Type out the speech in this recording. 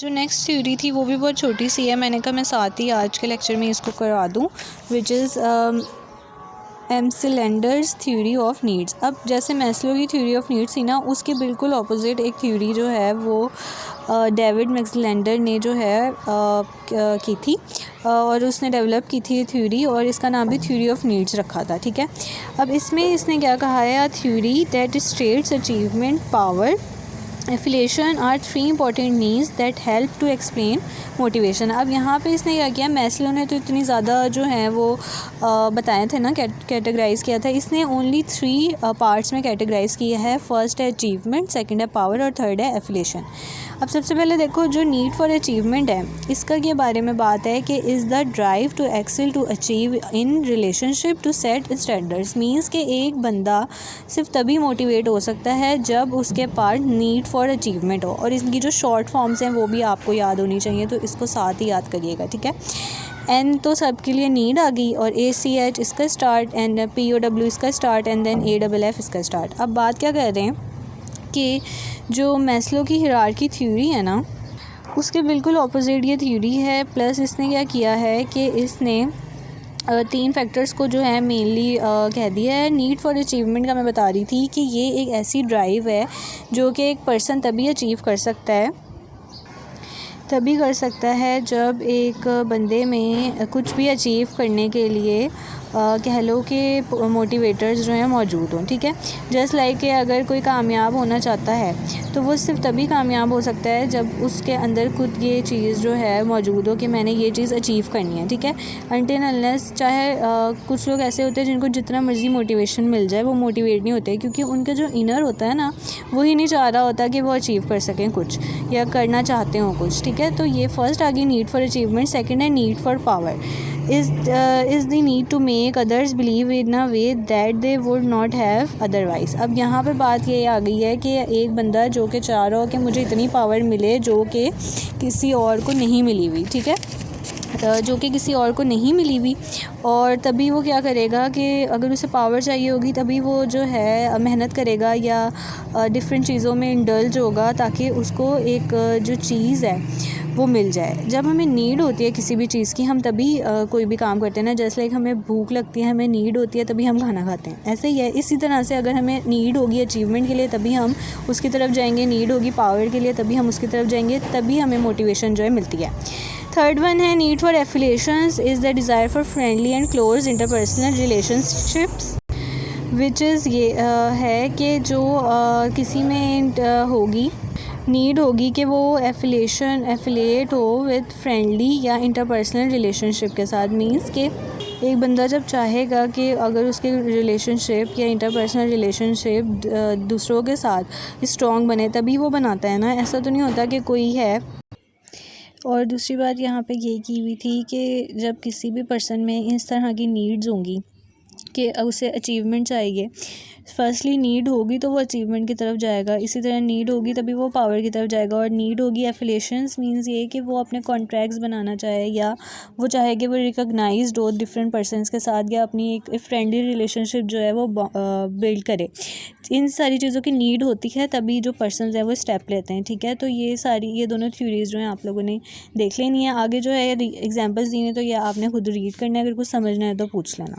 जो next theory थी वो भी बहुत छोटी सी है, मैंने कहा मैं साथ ही आज के लेक्चर में इसको करवा दूँ, which is Maslow's theory of needs. अब जैसे मैस्लो की थ्योरी ऑफ नीड्स थी ना, उसके बिल्कुल ऑपोजिट एक थ्योरी जो है वो डेविड मैक्सलेंडर ने जो है की थी, और उसने डेवलप की थी थ्योरी, और इसका नाम भी थ्योरी ऑफ नीड्स रखा था। ठीक है, अब इसमें इसने क्या कहा है, theory that states achievement, power, affiliation are 3 important needs that help to explain motivation. अब यहाँ पे इसने क्या किया, मैस्लो ने तो इतनी ज़्यादा जो है वो बताए थे ना, कैटेगराइज़ किया था, इसने ओनली 3 पार्ट्स में कैटेगराइज़ किया है। फर्स्ट है अचीवमेंट, सेकंड है पावर, और थर्ड है एफिलिएशन। अब सबसे पहले देखो, जो नीड फॉर अचीवमेंट है, इसका के बारे में बात है कि is the drive to excel to achieve in relationship to set standards. Means कि एक बंदा सिर्फ तभी मोटिवेट हो सकता है जब उसके पास नीड फॉर अचीवमेंट हो, और इनकी जो शॉर्ट फॉर्म्स हैं वो भी आपको याद होनी चाहिए, तो इसको साथ ही याद करिएगा। ठीक है, एन तो सबके लिए नीड आ गई, और ACH इसका स्टार्ट, एंड POW इसका स्टार्ट, एंड देन AFF इसका स्टार्ट। अब बात क्या कर रहे हैं कि जो मैस्लो की हायरार्की थ्योरी है ना, उसके बिल्कुल ऑपोजिट ये थ्योरी है। प्लस इसने क्या किया है कि इसने 3 फैक्टर्स को जो है मेनली कह दिया है। नीड फॉर अचीवमेंट का मैं बता रही थी कि ये एक ऐसी ड्राइव है जो कि एक पर्सन तभी अचीव कर सकता है जब एक बंदे में कुछ भी अचीव करने के लिए कह लो कि मोटिवेटर्स जो हैं मौजूद हों। ठीक है, जस्ट लाइक कि अगर कोई कामयाब होना चाहता है तो वो सिर्फ तभी कामयाब हो सकता है जब उसके अंदर खुद ये चीज़ जो है मौजूद हो कि मैंने ये चीज़ अचीव करनी है। ठीक है, अनटिल अनलेस, चाहे कुछ लोग ऐसे होते हैं जिनको जितना मर्ज़ी मोटिवेशन मिल जाए वो मोटिवेट नहीं होते, क्योंकि उनका जो इनर होता है ना, वही नहीं चाह रहा होता कि वो अचीव कर सकें कुछ या करना चाहते हो कुछ। ठीक है, तो ये फर्स्ट आ गई नीड फॉर अचीवमेंट। सेकेंड है need for power, is the need to make others believe in a way that they would not have otherwise। अब यहाँ पे बात ये आ गई है कि एक बंदा जो कि चाह रहा हो कि मुझे इतनी पावर मिले जो कि किसी और को नहीं मिली हुई। ठीक है, और तभी वो क्या करेगा कि अगर उसे पावर चाहिए होगी तभी वो जो है मेहनत करेगा या डिफरेंट चीज़ों में इंडल्ज होगा ताकि उसको एक जो चीज़ है वो मिल जाए। जब हमें नीड होती है किसी भी चीज़ की, हम तभी कोई भी काम करते हैं ना। जैसे लाइक हमें भूख लगती है, हमें नीड होती है, तभी हम खाना खाते हैं। ऐसे ही है, इसी तरह से अगर हमें नीड होगी अचीवमेंट के लिए तभी हम उसकी तरफ जाएंगे, नीड होगी पावर के लिए तभी हम उसकी तरफ जाएंगे, तभी हमें मोटिवेशन जो है मिलती है। थर्ड वन है need for affiliations is the desire for friendly and close interpersonal relationships, which is ये है कि जो किसी में नीड होगी कि वो एफिलिएट हो विद फ्रेंडली या इंटरपर्सनल रिलेशनशिप के साथ। मींस कि एक बंदा जब चाहेगा कि अगर उसके रिलेशनशिप या इंटरपर्सनल रिलेशनशिप दूसरों के साथ स्ट्रॉन्ग बने तभी वो बनाता है ना, ऐसा तो नहीं होता कि कोई है। और दूसरी बात यहाँ पे ये की हुई थी कि जब किसी भी पर्सन में इस तरह की नीड्स होंगी कि उसे अचीवमेंट चाहिए, फर्स्टली नीड होगी तो वो अचीवमेंट की तरफ जाएगा, इसी तरह नीड होगी तभी वो पावर की तरफ जाएगा, और नीड होगी एफिलिएशंस मींस ये कि वो अपने कॉन्ट्रैक्ट्स बनाना चाहे या वो चाहे कि वो रिकॉग्नाइज्ड हो डिफरेंट पर्सनस के साथ या अपनी एक फ्रेंडली रिलेशनशिप जो है वो बिल्ड करे। इन सारी चीज़ों की नीड होती है तभी जो पर्सनस हैं वो स्टेप लेते हैं। ठीक है, तो ये दोनों थ्योरीज़ जो हैं आप लोगों ने देख लेनी है। आगे जो है एग्जाम्पल्स दिए हैं तो ये आपने खुद रीड करना है, अगर कुछ समझना है तो पूछ लेना।